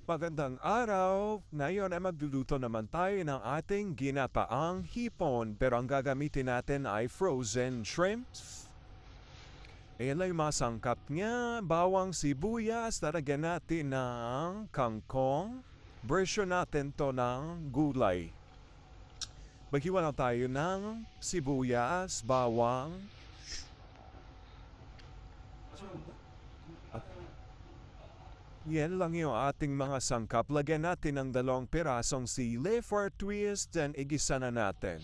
Magandang araw! Ngayon ay magluluto naman tayo ng ating ginataang hipon pero ang gagamitin natin ay frozen shrimps. Ayan lang yung mga sangkap niya, bawang sibuyas, lalagyan natin ng kangkong. Version natin to ng gulay. Maghiwa lang tayo ng sibuyas, bawang. Yan lang yung ating mga sangkap. Lagyan natin ng 2 pirasong sili for twist, then igisa na natin.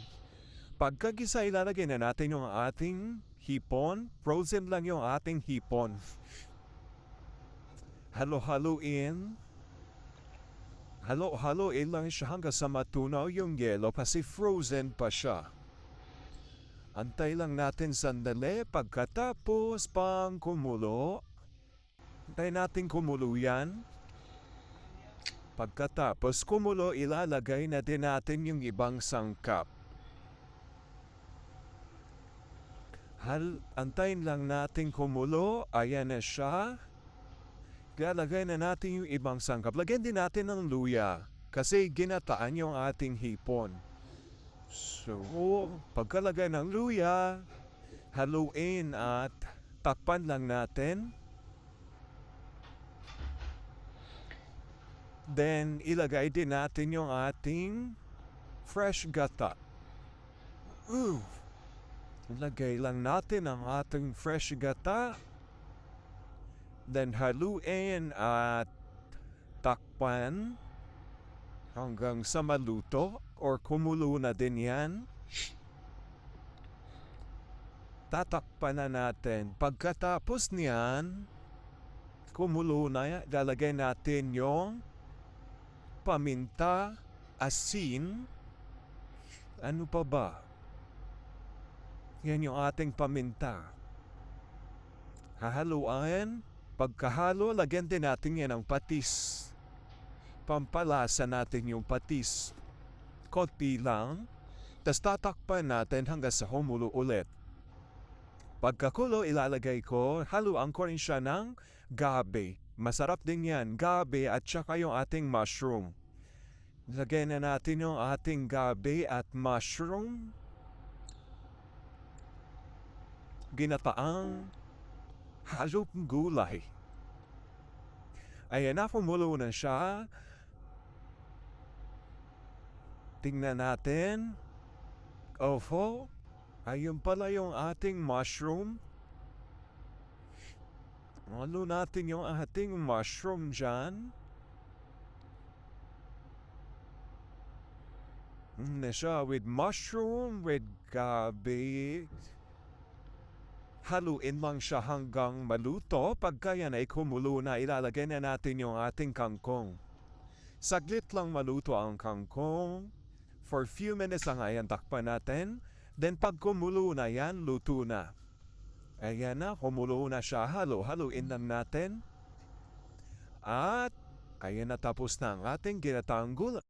Pagkagisa, ilalagay na natin yung ating hipon. Frozen lang yung ating hipon. Halo-haluin. Halo-haluin lang siya hanggang sa matunaw yung yelo kasi frozen pa siya. Antay lang natin sandali. Pagkatapos pang kumulo, antayin natin kumulo yan. Pagkatapos kumulo, ilalagay na din natin yung ibang sangkap. Antayin lang natin kumulo. Ayan na siya. Ilalagay na natin yung ibang sangkap. Lagyan din natin ng luya kasi ginataan yung ating hipon. So, pagkalagay ng luya, haluin at takpan lang natin. Then, ilagay din natin yung ating fresh gata. Ilagay lang natin ang ating fresh gata. Then, haluin at takpan hanggang sa maluto or kumulo na din yan. Tatakpan na natin. Pagkatapos niyan, kumulo na, lalagay natin yung paminta, asin, ano pa ba? Yan yung ating paminta. Hahaluan. Pagkahalo, lagyan din natin yan ng patis. Pampalasa natin yung patis. Konti lang. Tapos tatakpan natin hanggang sa humulo ulit. Pagkakulo, ilalagay ko, haluan ko rin siya ng gabi. Masarap din yan, gabi at saka yung ating mushroom. Lagay na natin yung ating gabi at mushroom. Ginataang halong gulay. Ayan na, kumulo na siya. Tingnan natin. Oho, ayun pala yung ating mushroom. Halo natin yung ating mushroom dyan. Na siya with mushroom, with gabi. Haluin lang siya hanggang maluto. Pagka yan ay kumulo na, ilalagay na natin yung ating kangkong. Saglit lang maluto ang kangkong. For few minutes lang ayan, takpan natin. Then pag kumulo na yan, luto na. Ayan na, kumulo na siya. Haluin lang natin. At ayan na, tapos na ang ating ginataang gulay.